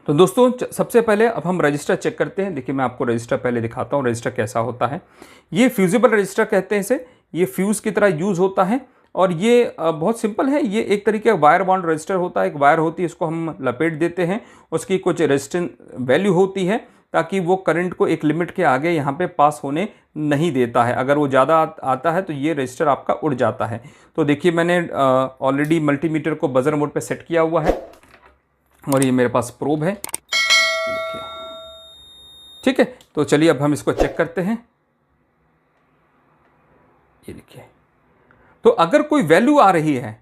तो दोस्तों सबसे पहले अब हम रजिस्टर चेक करते हैं। देखिए मैं आपको रजिस्टर पहले दिखाता हूँ रजिस्टर कैसा होता है। ये फ्यूजिबल रजिस्टर कहते हैं इसे। ये फ्यूज़ की तरह यूज़ होता है और ये बहुत सिंपल है। ये एक तरीके का वायर बाउंड रजिस्टर होता है। एक वायर होती है, इसको हम लपेट देते हैं, उसकी कुछ रेजिस्टेंस वैल्यू होती है ताकि वो करंट को एक लिमिट के आगे यहाँ पे पास होने नहीं देता है। अगर वो ज़्यादा आता है तो ये रजिस्टर आपका उड़ जाता है। तो देखिए मैंने ऑलरेडी मल्टीमीटर को बजर मोड पे सेट किया हुआ है और ये मेरे पास प्रोब है, देखिए ठीक है। तो चलिए अब हम इसको चेक करते हैं। ये देखिए, तो अगर कोई वैल्यू आ रही है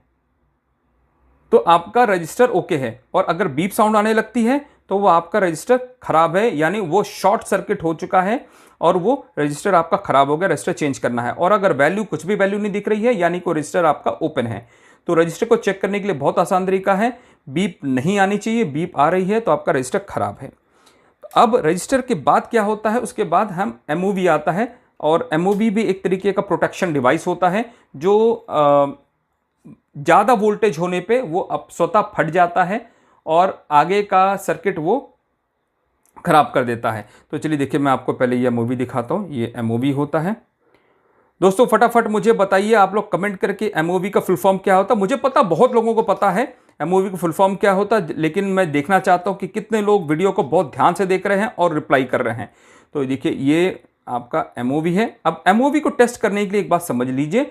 तो आपका रजिस्टर ओके है, और अगर बीप साउंड आने लगती है तो वो आपका रजिस्टर खराब है, यानी वो शॉर्ट सर्किट हो चुका है और वो रजिस्टर आपका खराब हो गया, रजिस्टर चेंज करना है। और अगर वैल्यू कुछ भी वैल्यू नहीं दिख रही है यानी कोई रजिस्टर आपका ओपन है। तो रजिस्टर को चेक करने के लिए बहुत आसान तरीका है, बीप नहीं आनी चाहिए, बीप आ रही है तो आपका रजिस्टर खराब है। अब रजिस्टर के बाद क्या होता है, उसके बाद हम एमओवी आता है, और एमओवी भी एक तरीके का प्रोटेक्शन डिवाइस होता है जो ज़्यादा वोल्टेज होने पे वो अब स्वतः फट जाता है और आगे का सर्किट वो खराब कर देता है। तो चलिए देखिए मैं आपको पहले ये एमओवी दिखाता हूँ। ये एमओवी होता है। दोस्तों फटाफट मुझे बताइए आप लोग कमेंट करके एमओवी का फुल फॉर्म क्या होता है। मुझे पता बहुत लोगों को पता है एमओवी का फुल फॉर्म क्या होता है, लेकिन मैं देखना चाहता हूँ कि कितने लोग वीडियो को बहुत ध्यान से देख रहे हैं और रिप्लाई कर रहे हैं। तो देखिए ये आपका एमओवी है। अब एमओवी को टेस्ट करने के लिए एक बात समझ लीजिए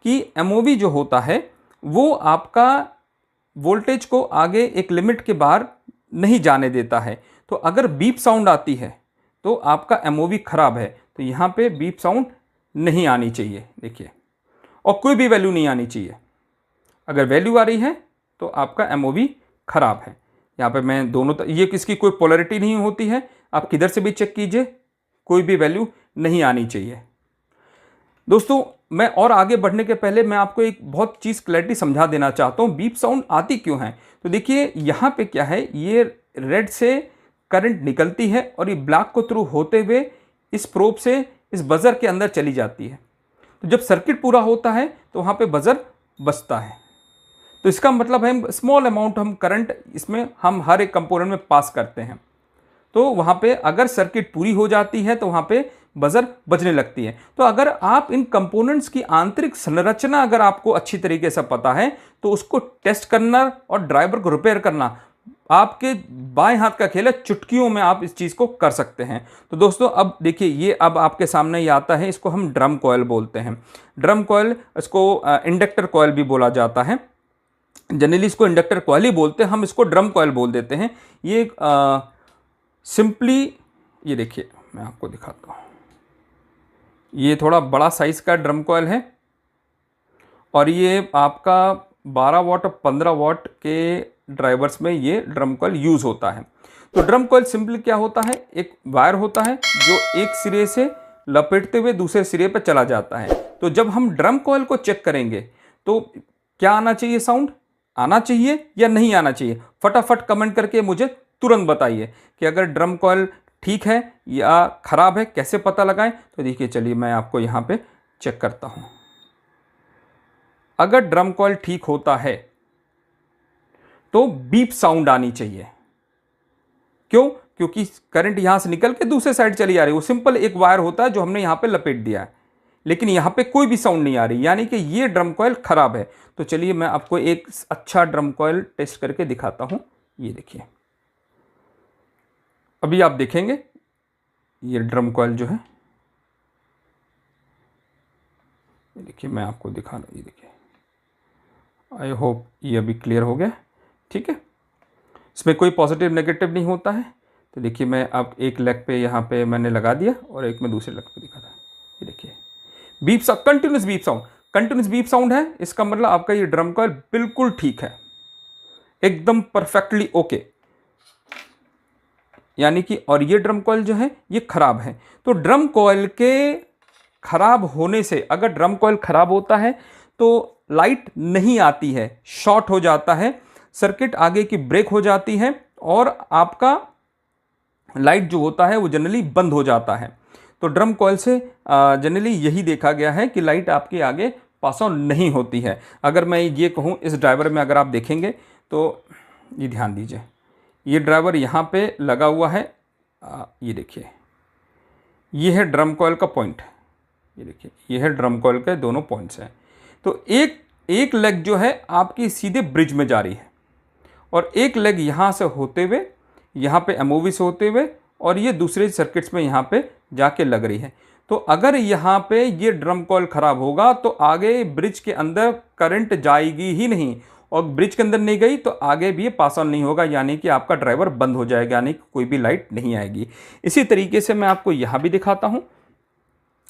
कि एमओवी जो होता है वो आपका वोल्टेज को आगे एक लिमिट के बाहर नहीं जाने देता है। तो अगर बीप साउंड आती है तो आपका एमओवी खराब है। तो यहाँ पे बीप साउंड नहीं आनी चाहिए, देखिए, और कोई भी वैल्यू नहीं आनी चाहिए। अगर वैल्यू आ रही है तो आपका एमओवी खराब है। यहाँ पे मैं दोनों ये किसकी कोई पोलैरिटी नहीं होती है, आप किधर से भी चेक कीजिए, कोई भी वैल्यू नहीं आनी चाहिए। दोस्तों मैं और आगे बढ़ने के पहले मैं आपको एक बहुत चीज़ क्लैरिटी समझा देना चाहता हूँ, बीप साउंड आती क्यों है। तो देखिए यहाँ पे क्या है, ये रेड से करंट निकलती है और ये ब्लैक को थ्रू होते हुए इस प्रोब से इस बजर के अंदर चली जाती है। तो जब सर्किट पूरा होता है तो वहाँ पे बजर बजता है। तो इसका मतलब है स्मॉल अमाउंट हम करंट इसमें हम हर एक कंपोनेंट में पास करते हैं। तो वहाँ पे अगर सर्किट पूरी हो जाती है तो वहाँ पे बजर बजने लगती है। तो अगर आप इन कंपोनेंट्स की आंतरिक संरचना अगर आपको अच्छी तरीके से पता है तो उसको टेस्ट करना और ड्राइवर को रिपेयर करना आपके बाएं हाथ का खेल है। चुटकियों में आप इस चीज़ को कर सकते हैं। तो दोस्तों अब देखिए ये अब आपके सामने ये आता है, इसको हम ड्रम कॉइल बोलते हैं। ड्रम कॉइल, इसको इंडक्टर कॉइल भी बोला जाता है। जनरली इसको इंडक्टर कॉइल ही बोलते हैं, हम इसको ड्रम कॉइल बोल देते हैं। ये सिंपली ये देखिए मैं आपको दिखाता हूँ, ये थोड़ा बड़ा साइज का ड्रम कॉइल है और ये आपका 12 वाट और 15 वाट के ड्राइवर्स में ये ड्रम कॉइल यूज़ होता है। तो ड्रम कॉइल सिंपली क्या होता है, एक वायर होता है जो एक सिरे से लपेटते हुए दूसरे सिरे पर चला जाता है। तो जब हम ड्रम कॉइल को चेक करेंगे तो क्या आना चाहिए, साउंड आना चाहिए या नहीं आना चाहिए, फटाफट कमेंट करके मुझे तुरंत बताइए कि अगर ड्रम कॉइल ठीक है या ख़राब है, कैसे पता लगाएं। तो देखिए चलिए मैं आपको यहाँ पे चेक करता हूँ। अगर ड्रम कॉइल ठीक होता है तो बीप साउंड आनी चाहिए। क्यों? क्योंकि करंट यहां से निकल के दूसरे साइड चली आ रही है। वो सिंपल एक वायर होता है जो हमने यहां पे लपेट दिया है, लेकिन यहां पे कोई भी साउंड नहीं आ रही, यानी कि ये ड्रम कॉइल खराब है। तो चलिए मैं आपको एक अच्छा ड्रम कॉइल टेस्ट करके दिखाता हूं। ये देखिए, अभी आप देखेंगे ये ड्रम कॉइल जो है, ये देखिए मैं आपको दिखा रहा हूं। ये देखिए, आई होप ये अभी क्लियर हो गया, ठीक है। इसमें कोई पॉजिटिव नेगेटिव नहीं होता है। तो देखिए मैं अब एक लेग पे यहाँ पे मैंने लगा दिया और एक में दूसरे लेग पे दिखा था। ये देखिए beep sound, continuous beep sound, continuous beep sound है। इसका मतलब आपका ये ड्रम कॉइल बिल्कुल ठीक है, एकदम परफेक्टली ओके, यानी कि और ये ड्रम कॉइल जो है ये खराब है। तो ड्रम कॉइल के खराब होने से, अगर ड्रम कॉइल खराब होता है तो लाइट नहीं आती है, शॉर्ट हो जाता है, सर्किट आगे की ब्रेक हो जाती है और आपका लाइट जो होता है वो जनरली बंद हो जाता है। तो ड्रम कॉइल से जनरली यही देखा गया है कि लाइट आपके आगे पास ऑन नहीं होती है। अगर मैं ये कहूँ, इस ड्राइवर में अगर आप देखेंगे तो ये ध्यान दीजिए, ये ड्राइवर यहाँ पे लगा हुआ है, ये देखिए, ये है ड्रम कॉइल का पॉइंट, ये देखिए, ये है ड्रम कॉइल के दोनों पॉइंट्स हैं। तो एक लेग जो है आपकी सीधे ब्रिज में जा रही है, और एक लेग यहाँ से होते हुए, यहाँ पे एमओवी से होते हुए, और ये दूसरे सर्किट्स में यहाँ पे जाके लग रही है। तो अगर यहाँ पे ये ड्रम कॉइल ख़राब होगा तो आगे ब्रिज के अंदर करंट जाएगी ही नहीं, और ब्रिज के अंदर नहीं गई तो आगे भी ये पास ऑन नहीं होगा, यानी कि आपका ड्राइवर बंद हो जाएगा, यानी कि कोई भी लाइट नहीं आएगी। इसी तरीके से मैं आपको यहाँ भी दिखाता हूँ।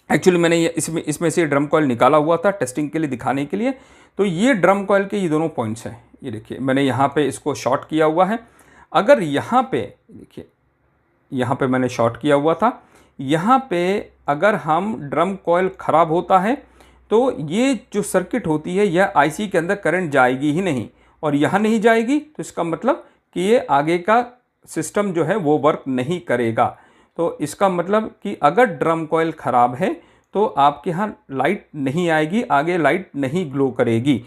एक्चुअली मैंने ये इसमें से ड्रम कॉइल निकाला हुआ था टेस्टिंग के लिए, दिखाने के लिए। तो ये ड्रम कॉइल के ये दोनों पॉइंट्स हैं, ये देखिए मैंने यहाँ पे इसको शॉर्ट किया हुआ है। अगर यहाँ पे देखिए, यहाँ पे मैंने शॉर्ट किया हुआ था, यहाँ पे अगर हम ड्रम कॉइल ख़राब होता है तो ये जो सर्किट होती है यह आईसी के अंदर करंट जाएगी ही नहीं, और यहाँ नहीं जाएगी तो इसका मतलब कि ये आगे का सिस्टम जो है वो वर्क नहीं करेगा। तो इसका मतलब कि अगर ड्रम कॉइल ख़राब है तो आपके यहाँ लाइट नहीं आएगी, आगे लाइट नहीं ग्लो करेगी।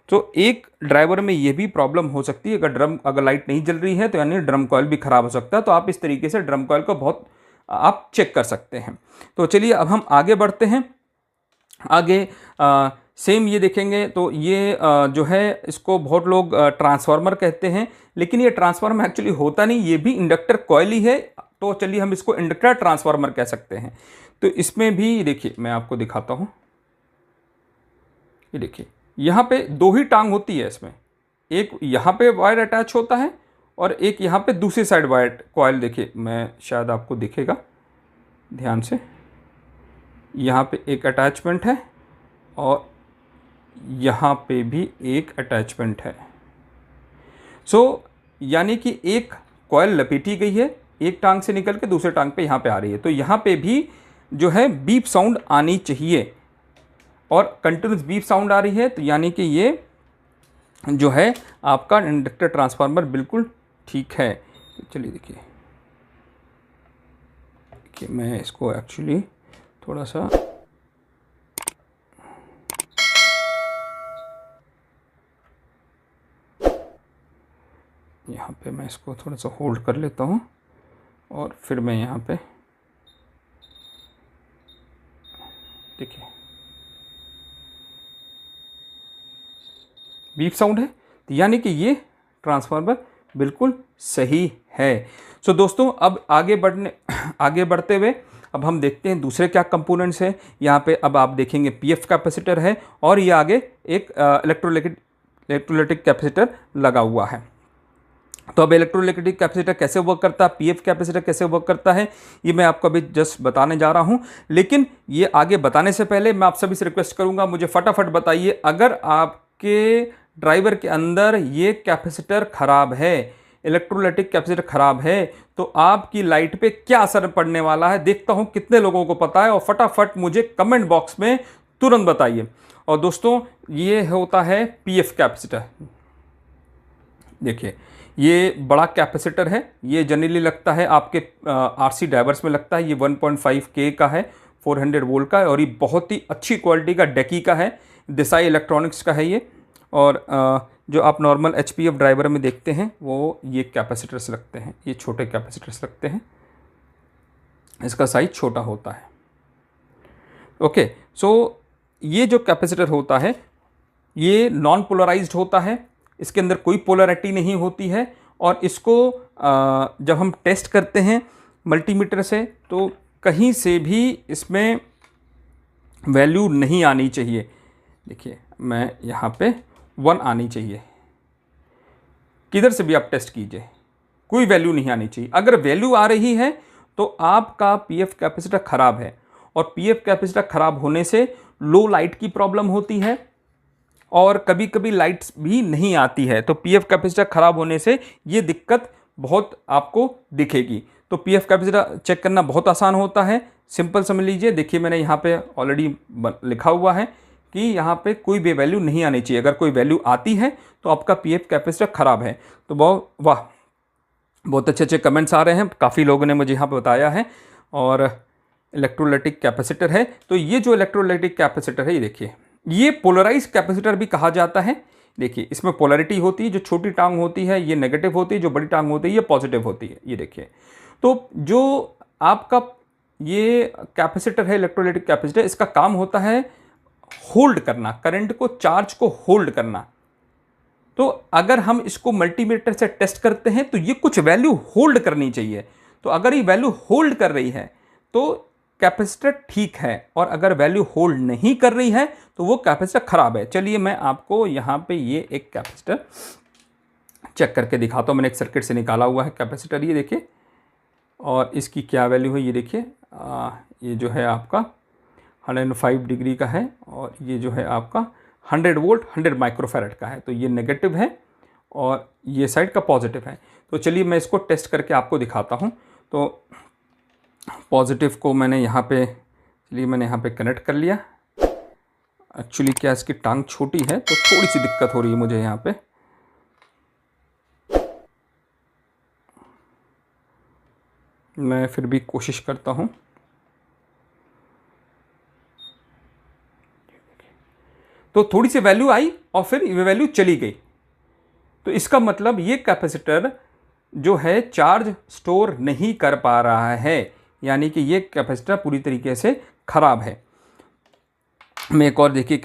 तो एक ड्राइवर में ये भी प्रॉब्लम हो सकती है, अगर लाइट नहीं जल रही है तो यानी ड्रम कॉइल भी ख़राब हो सकता है। तो आप इस तरीके से ड्रम कॉइल को बहुत आप चेक कर सकते हैं। तो चलिए अब हम आगे बढ़ते हैं। आगे सेम ये देखेंगे तो ये जो है इसको बहुत लोग ट्रांसफार्मर कहते हैं, लेकिन ये ट्रांसफार्मर एक्चुअली होता नहीं, ये भी इंडक्टर कॉइल ही है। तो चलिए हम इसको इंडक्टर ट्रांसफार्मर कह सकते हैं। तो इसमें भी देखिए मैं आपको दिखाता हूँ, ये देखिए यहाँ पे दो ही टांग होती है इसमें, एक यहाँ पे वायर अटैच होता है और एक यहाँ पे दूसरी साइड वायर कॉइल। देखिए मैं शायद आपको दिखेगा ध्यान से, यहाँ पे एक अटैचमेंट है और यहाँ पे भी एक अटैचमेंट है। सो यानी कि एक कॉइल लपेटी गई है, एक टांग से निकल के दूसरे टांग पे यहाँ पे आ रही है। तो यहाँ पे भी जो है बीप साउंड आनी चाहिए, और कंटिन्यूस बीप साउंड आ रही है तो यानी कि ये जो है आपका इंडक्टर ट्रांसफार्मर बिल्कुल ठीक है। चलिए देखिए मैं इसको एक्चुअली थोड़ा सा यहाँ पे मैं इसको थोड़ा सा होल्ड कर लेता हूँ और फिर मैं यहाँ पे देखिए बीप साउंड है, तो यानी कि ये ट्रांसफार्मर बिल्कुल सही है। सो दोस्तों अब आगे बढ़ते हुए अब हम देखते हैं दूसरे क्या कंपोनेंट्स हैं। यहाँ पे अब आप देखेंगे पीएफ कैपेसिटर है और ये आगे एक इलेक्ट्रोलाइटिक कैपेसिटर लगा हुआ है। तो अब इलेक्ट्रोलाइटिक कैपेसिटर कैसे वर्क करता है, पीएफ कैपेसिटर कैसे वर्क करता है, ये मैं आपको अभी जस्ट बताने जा रहा हूँ। लेकिन ये आगे बताने से पहले मैं आप सभी से रिक्वेस्ट करूँगा, मुझे फटाफट बताइए, अगर आपके ड्राइवर के अंदर ये कैपेसिटर ख़राब है, इलेक्ट्रोलाइटिक कैपेसिटर ख़राब है, तो आपकी लाइट पे क्या असर पड़ने वाला है, देखता हूँ कितने लोगों को पता है, और फटाफट मुझे कमेंट बॉक्स में तुरंत बताइए। और दोस्तों ये होता है पीएफ कैपेसिटर। देखिए ये बड़ा कैपेसिटर है, ये जनरली लगता है आपके आरसी ड्राइवर्स में लगता है। ये 1.5K का है, 400 वोल्ट का है, और ये बहुत ही अच्छी क्वालिटी का डेकी का है, देसाई इलेक्ट्रॉनिक्स का है ये। और जो आप नॉर्मल एचपीएफ ड्राइवर में देखते हैं वो ये कैपेसिटर्स लगते हैं, ये छोटे कैपेसिटर्स लगते हैं, इसका साइज छोटा होता है। ओके, सो ये जो कैपेसिटर होता है ये नॉन पोलराइज्ड होता है, इसके अंदर कोई पोलैरिटी नहीं होती है, और इसको जब हम टेस्ट करते हैं मल्टीमीटर से तो कहीं से भी इसमें वैल्यू नहीं आनी चाहिए। देखिए मैं यहाँ पे 1 आनी चाहिए, किधर से भी आप टेस्ट कीजिए कोई वैल्यू नहीं आनी चाहिए। अगर वैल्यू आ रही है तो आपका पीएफ कैपेसिटर ख़राब है, और पीएफ कैपेसिटर ख़राब होने से लो लाइट की प्रॉब्लम होती है और कभी कभी लाइट्स भी नहीं आती है। तो पीएफ कैपेसिटर ख़राब होने से ये दिक्कत बहुत आपको दिखेगी। तो पीएफ कैपेसिटर चेक करना बहुत आसान होता है, सिंपल समझ लीजिए। देखिए मैंने यहाँ पे ऑलरेडी लिखा हुआ है कि यहाँ पे कोई भी वैल्यू नहीं आनी चाहिए, अगर कोई वैल्यू आती है तो आपका पीएफ कैपेसिटर ख़राब है। तो बहुत अच्छे अच्छे कमेंट्स आ रहे हैं, काफ़ी लोगों ने मुझे यहाँ पे बताया है। और इलेक्ट्रोलाइटिक कैपेसिटर है, तो ये जो इलेक्ट्रोलाइटिक कैपेसिटर है ये देखिए, ये पोलराइज कैपेसिटर भी कहा जाता है। देखिए इसमें पोलैरिटी होती है, जो छोटी टांग होती है ये नेगेटिव होती है, जो बड़ी टांग होती है ये पॉजिटिव होती है। ये देखिए, तो जो आपका ये कैपेसिटर है, इलेक्ट्रोलाइटिक कैपेसिटर, इसका काम होता है होल्ड करना, करंट को, चार्ज को होल्ड करना। तो अगर हम इसको मल्टीमीटर से टेस्ट करते हैं तो ये कुछ वैल्यू होल्ड करनी चाहिए। तो अगर ये वैल्यू होल्ड कर रही है तो कैपेसिटर ठीक है, और अगर वैल्यू होल्ड नहीं कर रही है तो वो कैपेसिटर खराब है। चलिए मैं आपको यहाँ पे ये एक कैपेसिटर चेक करके दिखाता हूँ। मैंने एक सर्किट से निकाला हुआ है कैपेसिटर, ये देखिए, और इसकी क्या वैल्यू है ये देखिए। ये जो है आपका 105 डिग्री का है, और ये जो है आपका 100 वोल्ट 100 माइक्रोफैरड का है। तो ये नेगेटिव है और ये साइड का पॉजिटिव है। तो चलिए मैं इसको टेस्ट करके आपको दिखाता हूँ। तो पॉजिटिव को मैंने यहाँ पे, चलिए मैंने यहाँ पे कनेक्ट कर लिया। एक्चुअली क्या इसकी टांग छोटी है तो थोड़ी सी दिक्कत हो रही है मुझे यहाँ पे। मैं फिर भी कोशिश करता हूँ। तो थोड़ी सी वैल्यू आई और फिर ये वैल्यू चली गई। तो इसका मतलब ये कैपेसिटर जो है चार्ज स्टोर नहीं कर पा रहा है, यानी कि ये कैपेसिटर पूरी तरीके से खराब है। मैं एक और देखिए